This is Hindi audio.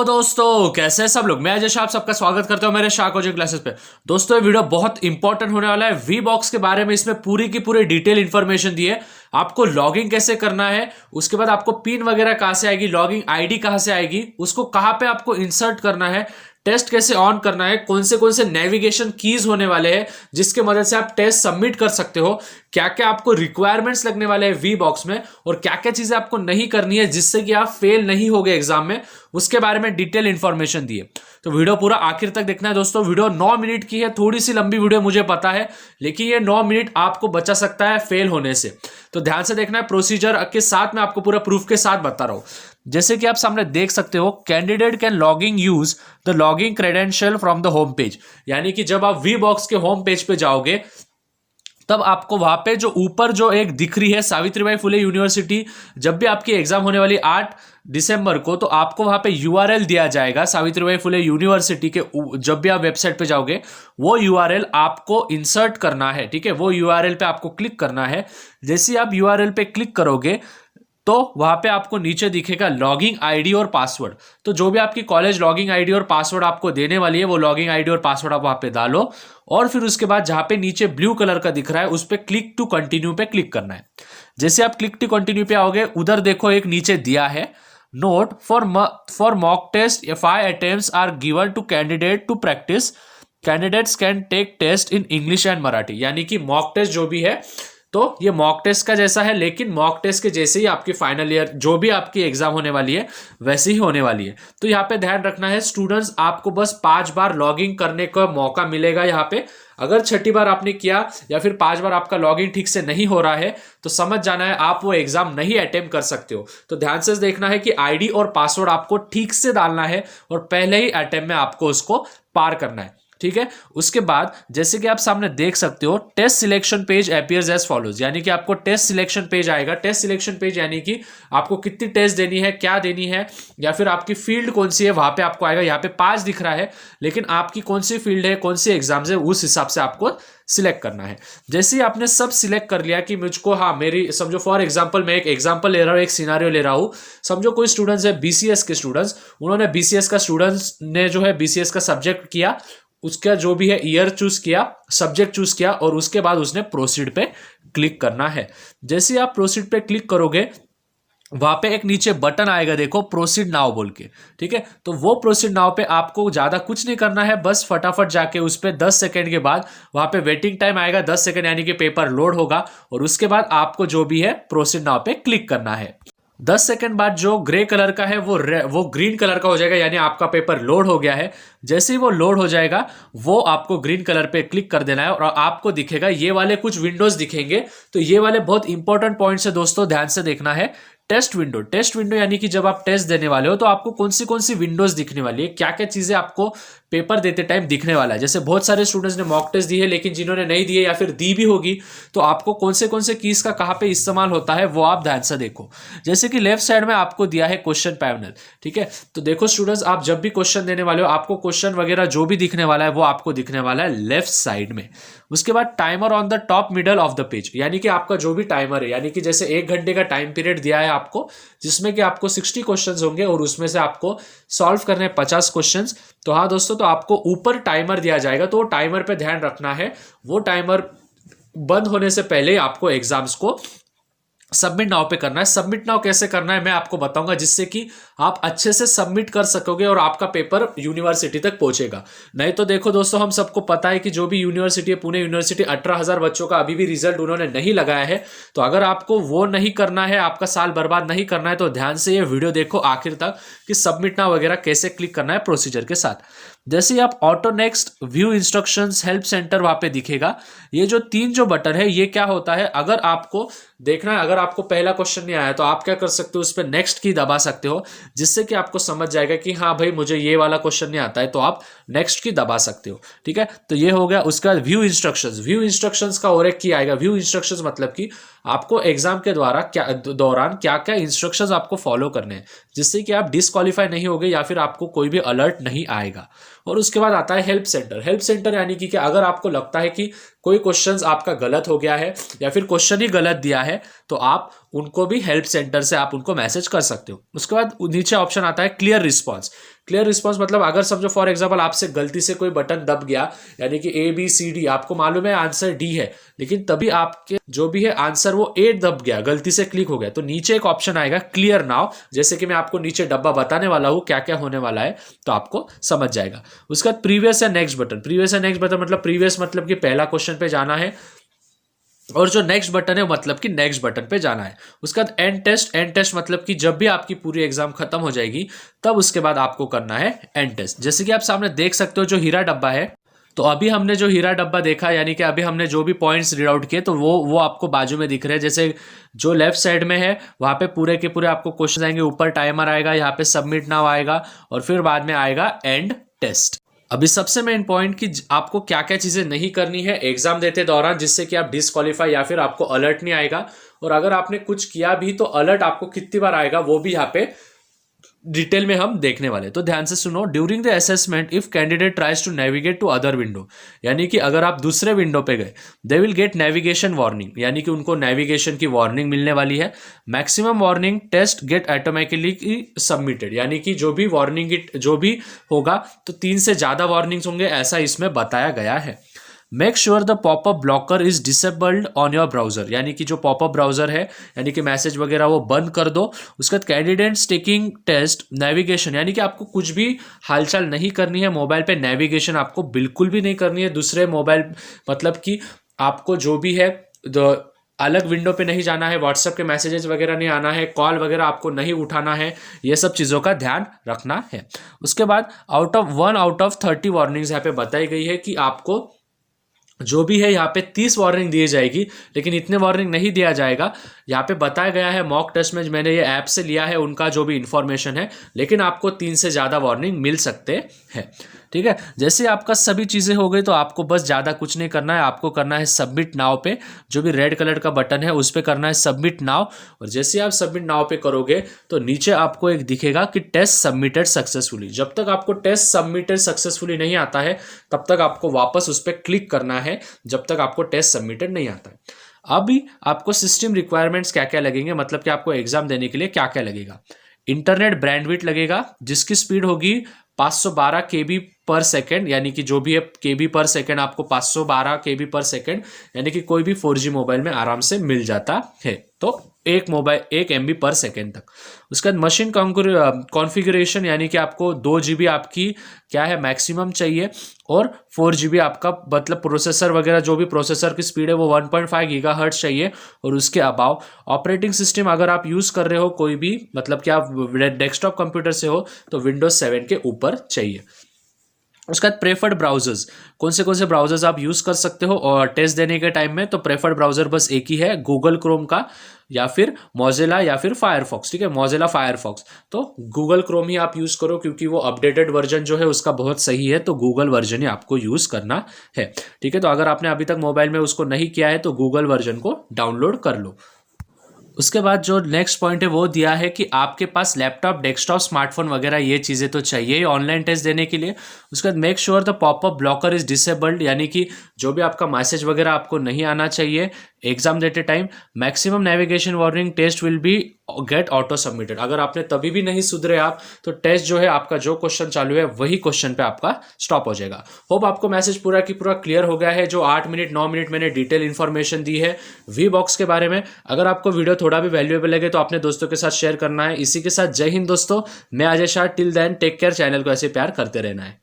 हेलो दोस्तों, कैसे हैं सब लोग। मैं अजय शाह, आप सबका स्वागत करता हूं मेरे शाह कोचिंग क्लासेस पे। दोस्तों ये वीडियो बहुत इंपॉर्टेंट होने वाला है। वी बॉक्स के बारे में इसमें पूरी की पूरी डिटेल इंफॉर्मेशन दी है। आपको लॉगिंग कैसे करना है, उसके बाद आपको पिन वगैरह कहां से आएगी, लॉगिंग आईडी कहां से आएगी, उसको कहां पे आपको इंसर्ट करना है, टेस्ट कैसे ऑन करना है, कौन से नेविगेशन कीज होने वाले हैं जिसके मदद से आप टेस्ट सबमिट कर सकते हो, क्या क्या आपको रिक्वायरमेंट्स लगने वाले हैं वी बॉक्स में, और क्या क्या चीजें आपको नहीं करनी है जिससे कि आप फेल नहीं होगे एग्जाम में, उसके बारे में डिटेल इंफॉर्मेशन दी है। तो वीडियो पूरा आखिर तक देखना है दोस्तों। वीडियो 9 मिनट की है, थोड़ी सी लंबी वीडियो मुझे पता है, लेकिन ये 9 मिनट आपको बचा सकता है फेल होने से। तो ध्यान से देखना है, प्रोसीजर के साथ मैं आपको पूरा प्रूफ के साथ बता रहा हूं। जैसे कि आप सामने देख सकते हो, candidate can logging use the logging credential from the home page. यानी कि जब आप वी बॉक्स के होम पेज पे जाओगे तब आपको वहां पे जो ऊपर जो एक दिख रही है सावित्रीबाई फुले यूनिवर्सिटी, जब भी आपकी एग्जाम होने वाली 8 दिसंबर को, तो आपको वहां पे यूआरएल दिया जाएगा सावित्रीबाई फुले यूनिवर्सिटी के। जब भी आप वेबसाइट पे जाओगे वो यूआरएल आपको इंसर्ट करना है, ठीक है। वो यूआरएल पे आपको क्लिक करना है। जैसे ही आप यूआरएल पे क्लिक करोगे तो वहां पे आपको नीचे दिखेगा लॉगिंग आईडी और पासवर्ड। तो जो भी आपकी कॉलेज लॉगिंग आईडी और पासवर्ड आपको देने वाली है, वो लॉगिंग आईडी और पासवर्ड आप वहां पे डालो, और फिर उसके बाद जहां पे नीचे ब्लू कलर का दिख रहा है उस पे क्लिक टू कंटिन्यू पे क्लिक करना है। जैसे आप क्लिक टू कंटिन्यू पे आओगे, उधर देखो एक नीचे दिया है note for mock test 5 attempts are given to candidate to practice, candidates can take test in English and Marathi. यानी कि मॉक टेस्ट जो भी है, तो ये मॉक टेस्ट का जैसा है, लेकिन मॉक टेस्ट के जैसे ही आपकी फाइनल ईयर जो भी आपकी एग्जाम होने वाली है वैसे ही होने वाली है। तो यहाँ पे ध्यान रखना है स्टूडेंट्स, आपको बस 5 बार लॉगिंग करने का मौका मिलेगा यहाँ पे। अगर 6ठी बार आपने किया या फिर 5 बार आपका लॉगिन ठीक से नहीं हो रहा है तो समझ जाना है आप वो एग्जाम नहीं अटेम्प्ट कर सकते हो। तो ध्यान से देखना है कि आईडी और पासवर्ड आपको ठीक से डालना है और पहले ही अटेम्प्ट में आपको उसको पार करना है, ठीक है। उसके बाद जैसे कि आप सामने देख सकते हो, test selection page appears as follows. यानी कि आपको टेस्ट सिलेक्शन पेज आएगा। टेस्ट सिलेक्शन पेज यानी कि आपको कितनी टेस्ट देनी है, क्या देनी है, या फिर आपकी फील्ड कौन सी है, वहां पे आपको आएगा। यहाँ पे 5 दिख रहा है, लेकिन आपकी कौन सी फील्ड है, कौन सी एग्जाम है, उस हिसाब से आपको सिलेक्ट करना है। जैसे ही आपने सब सिलेक्ट कर लिया कि मुझको, हाँ मेरी समझो फॉर एग्जांपल, मैं एक एग्जांपल ले रहा हूँ, एक सिनारियो ले रहा हूँ। समझो कोई स्टूडेंट्स है बीसीएस के स्टूडेंट्स, उन्होंने बीसीएस का स्टूडेंट्स ने जो है बीसीएस का सब्जेक्ट किया, उसका जो भी है ईयर चूज किया, सब्जेक्ट चूज किया, और उसके बाद उसने प्रोसीड पे क्लिक करना है। जैसे आप प्रोसीड पे क्लिक करोगे वहां पे एक नीचे बटन आएगा, देखो प्रोसीड नाउ बोल के, ठीक है। तो वो प्रोसीड नाउ पे आपको ज्यादा कुछ नहीं करना है, बस फटाफट जाके उस पे 10 सेकंड के बाद वहां पे वेटिंग टाइम आएगा 10 सेकंड, यानी कि पेपर लोड होगा, और उसके बाद आपको जो भी है प्रोसीड नाउ पे क्लिक करना है। 10 सेकंड बाद जो ग्रे कलर का है वो ग्रीन कलर का हो जाएगा, यानी आपका पेपर लोड हो गया है। जैसे ही वो लोड हो जाएगा वो आपको ग्रीन कलर पे क्लिक कर देना है और आपको दिखेगा ये वाले कुछ विंडोज दिखेंगे। तो ये वाले बहुत इंपॉर्टेंट पॉइंट्स है दोस्तों, ध्यान से देखना है। टेस्ट विंडो, टेस्ट विंडो यानी कि जब आप टेस्ट देने वाले हो तो आपको कौन सी विंडोज दिखने वाली है, क्या क्या चीजें आपको पेपर देते टाइम दिखने वाला है। जैसे बहुत सारे स्टूडेंट्स ने मॉक टेस्ट दी है, लेकिन जिन्होंने नहीं दिए या फिर दी भी होगी, तो आपको कौन से कीज का कहाँ पे इस्तेमाल होता है वो आप ध्यान से देखो। जैसे कि लेफ्ट साइड में आपको दिया है क्वेश्चन पैनल, ठीक है। तो देखो स्टूडेंट्स, आप जब भी क्वेश्चन देने वाले हो आपको क्वेश्चन वगैरह जो भी दिखने वाला है वो आपको दिखने वाला है लेफ्ट साइड में। उसके बाद timer on the top middle of the page, यानी कि आपका जो भी टाइमर है, यानी कि जैसे 1 घंटे का टाइम पीरियड दिया है आपको, जिसमें कि आपको 60 क्वेश्चंस होंगे और उसमें से आपको सॉल्व करने हैं 50 क्वेश्चंस। तो हाँ दोस्तों, तो आपको ऊपर टाइमर दिया जाएगा, तो टाइमर पे ध्यान रखना है। वो टाइमर बंद होने से पहले आपको एग्जाम्स को सबमिट नाउ पे करना है। सबमिट नाउ कैसे करना है मैं आपको बताऊंगा, जिससे कि आप अच्छे से सबमिट कर सकोगे और आपका पेपर यूनिवर्सिटी तक पहुंचेगा। नहीं तो देखो दोस्तों, हम सबको पता है कि जो भी यूनिवर्सिटी है, पुणे यूनिवर्सिटी, 18,000 बच्चों का अभी भी रिजल्ट उन्होंने नहीं लगाया है। तो अगर आपको वो नहीं करना है, आपका साल बर्बाद नहीं करना है, तो ध्यान से ये वीडियो देखो आखिर तक कि सबमिट नाउ वगैरह कैसे क्लिक करना है प्रोसीजर के साथ। जैसे आप auto next, view instructions, help centre वहां पे दिखेगा। ये जो 3 जो बटन है, ये क्या होता है, अगर आपको देखना है, अगर आपको पहला क्वेश्चन नहीं आया तो आप क्या कर सकते हो, उस पर नेक्स्ट की दबा सकते हो, जिससे कि आपको समझ जाएगा कि हाँ भाई मुझे ये वाला क्वेश्चन नहीं आता है, तो आप नेक्स्ट की दबा सकते हो, ठीक है। तो ये हो गया। उसके बाद व्यू इंस्ट्रक्शंस, व्यू इंस्ट्रक्शंस का और एक की आएगा। व्यू इंस्ट्रक्शंस मतलब कि आपको एग्जाम के दौरान क्या क्या इंस्ट्रक्शंस आपको फॉलो करने हैं, जिससे कि आप डिस्क्वालीफाई नहीं होगे या फिर आपको कोई भी अलर्ट नहीं आएगा। और उसके बाद आता है हेल्प सेंटर। हेल्प सेंटर यानी कि अगर आपको लगता है कि कोई क्वेश्चन आपका गलत हो गया है या फिर क्वेश्चन ही गलत दिया है तो आप उनको भी हेल्प सेंटर से आप उनको मैसेज कर सकते हो। उसके बाद नीचे ऑप्शन आता है क्लियर रिस्पॉन्स। क्लियर रिस्पॉन्स मतलब अगर समझो फॉर एग्जांपल आपसे गलती से कोई बटन दब गया, यानी कि ABCD आपको मालूम है आंसर D है, लेकिन तभी आपके जो भी है आंसर वो A दब गया, गलती से क्लिक हो गया, तो नीचे एक ऑप्शन आएगा क्लियर नाउ। जैसे कि मैं आपको नीचे डब्बा बताने वाला हूं क्या क्या होने वाला है तो आपको समझ जाएगा। उसके बाद प्रीवियस या नेक्स्ट बटन। प्रीवियस या नेक्स्ट बटन मतलब प्रीवियस मतलब कि पहला क्वेश्चन पे जाना है, और जो नेक्स्ट बटन है मतलब कि नेक्स्ट बटन पे जाना है। उसके बाद एंड टेस्ट। एंड टेस्ट मतलब कि जब भी आपकी पूरी एग्जाम खत्म हो जाएगी तब उसके बाद आपको करना है एंड टेस्ट। जैसे कि आप सामने देख सकते हो जो हीरा डब्बा है, तो अभी हमने जो हीरा डब्बा देखा यानी कि अभी हमने जो भी पॉइंट्स रीड आउट किए तो वो आपको बाजू में दिख रहे हैं। जैसे जो लेफ्ट साइड में है वहां पे पूरे के पूरे आपको क्वेश्चन आएंगे, ऊपर टाइमर आएगा, यहाँ पे सबमिट नाउ आएगा और फिर बाद में आएगा एंड टेस्ट। अभी सबसे मेन पॉइंट कि आपको क्या क्या चीजें नहीं करनी है एग्जाम देते दौरान जिससे कि आप डिस्क्वालीफाई या फिर आपको अलर्ट नहीं आएगा, और अगर आपने कुछ किया भी तो अलर्ट आपको कितनी बार आएगा वो भी यहाँ पे डिटेल में हम देखने वाले। तो ध्यान से सुनो। During the assessment if candidate tries to navigate to other window, यानी कि अगर आप दूसरे विंडो पे गए, they will get navigation warning, यानी कि उनको नेविगेशन की वार्निंग मिलने वाली है। Maximum warning test get automatically submitted, यानी कि जो भी वार्निंग जो भी होगा तो 3 से ज्यादा वार्निंग्स होंगे, ऐसा इसमें बताया गया है। Make sure the popup blocker is disabled on your browser, यानी कि जो पॉपअप ब्राउजर है यानी कि मैसेज वगैरह वो बंद कर दो। उसके बाद कैंडिडेट्स टेकिंग टेस्ट नेविगेशन, यानी कि आपको कुछ भी हालचाल नहीं करनी है मोबाइल पे, नेविगेशन आपको बिल्कुल भी नहीं करनी है दूसरे मोबाइल, मतलब कि आपको जो भी है अलग विंडो पे नहीं जाना है, व्हाट्सएप के मैसेजेस वगैरह नहीं आना है, कॉल वगैरह आपको नहीं उठाना है, ये सब चीज़ों का ध्यान रखना है। उसके बाद आउट ऑफ 30 वार्निंग्स यहाँ पे बताई गई है कि आपको जो भी है यहाँ पे 30 वार्निंग दी जाएगी, लेकिन इतने वार्निंग नहीं दिया जाएगा। यहाँ पे बताया गया है मॉक टेस्ट में मैंने ये ऐप से लिया है उनका जो भी इंफॉर्मेशन है, लेकिन आपको 3 से ज़्यादा वार्निंग मिल सकते हैं। ठीक है, जैसे आपका सभी चीज़ें हो गई तो आपको बस ज़्यादा कुछ नहीं करना है, आपको करना है सबमिट नाउ पे, जो भी रेड कलर का बटन है उस पर करना है सबमिट नाउ। और जैसे आप सबमिट नाउ पे करोगे तो नीचे आपको एक दिखेगा कि टेस्ट सबमिटेड सक्सेसफुली। जब तक आपको टेस्ट सबमिटेड सक्सेसफुली नहीं आता है तब तक आपको वापस उस पर क्लिक करना है, जब तक आपको टेस्ट सबमिटेड नहीं आता है। अभी आपको सिस्टम रिक्वायरमेंट्स क्या क्या लगेंगे, मतलब कि आपको एग्जाम देने के लिए क्या क्या लगेगा। इंटरनेट बैंडविड्थ लगेगा जिसकी स्पीड होगी 512 KB पर सेकेंड, यानी कि जो भी है KB पर सेकेंड आपको 512 KB पर सेकेंड, यानी कि कोई भी 4G मोबाइल में आराम से मिल जाता है। तो एक MB पर सेकेंड तक। उसके बाद मशीन कॉन्फ़िगरेशन, यानी कि आपको 2 GB आपकी क्या है मैक्सिमम चाहिए, और 4 GB आपका मतलब प्रोसेसर वगैरह जो भी प्रोसेसर की स्पीड है वो 1.5 GHz चाहिए, और उसके अबाव ऑपरेटिंग सिस्टम अगर आप यूज़ कर रहे हो कोई भी, मतलब कि आप डेस्कटॉप कंप्यूटर से हो तो विंडोज 7 के ऊपर चाहिए। उसके बाद प्रेफर्ड ब्राउजर्स, कौन से ब्राउजर्स आप यूज़ कर सकते हो और टेस्ट देने के टाइम में, तो प्रेफर्ड ब्राउजर बस एक ही है, गूगल क्रोम का या फिर मोजिला या फिर फायरफॉक्स। ठीक है, मोजिला फायरफॉक्स, तो गूगल क्रोम ही आप यूज़ करो क्योंकि वो अपडेटेड वर्जन जो है उसका बहुत सही है, तो गूगल वर्जन ही आपको यूज़ करना है। ठीक है, तो अगर आपने अभी तक मोबाइल में उसको नहीं किया है तो गूगल वर्जन को डाउनलोड कर लो। उसके बाद जो नेक्स्ट पॉइंट है वो दिया है कि आपके पास लैपटॉप, डेस्कटॉप, स्मार्टफोन वगैरह ये चीज़ें तो चाहिए ही ऑनलाइन टेस्ट देने के लिए। उसके बाद make sure the popup blocker is disabled, यानी कि जो भी आपका मैसेज वगैरह आपको नहीं आना चाहिए एग्जाम देते time. Maximum navigation warning test will be get auto submitted, अगर आपने तभी भी नहीं सुधरे आप तो टेस्ट जो है आपका जो क्वेश्चन चालू है वही क्वेश्चन पे आपका स्टॉप हो जाएगा। होप आपको मैसेज पूरा की पूरा क्लियर हो गया है। जो 8 मिनट 9 मिनट मैंने डिटेल इन्फॉर्मेशन दी है वी बॉक्स के बारे में। अगर आपको वीडियो थोड़ा भी वैल्यूएबल लगे तो अपने दोस्तों के साथ शेयर करना है। इसी के साथ जय हिंद दोस्तों, मैं Ajay Shah. Till then take care, channel को ऐसे प्यार करते रहना है।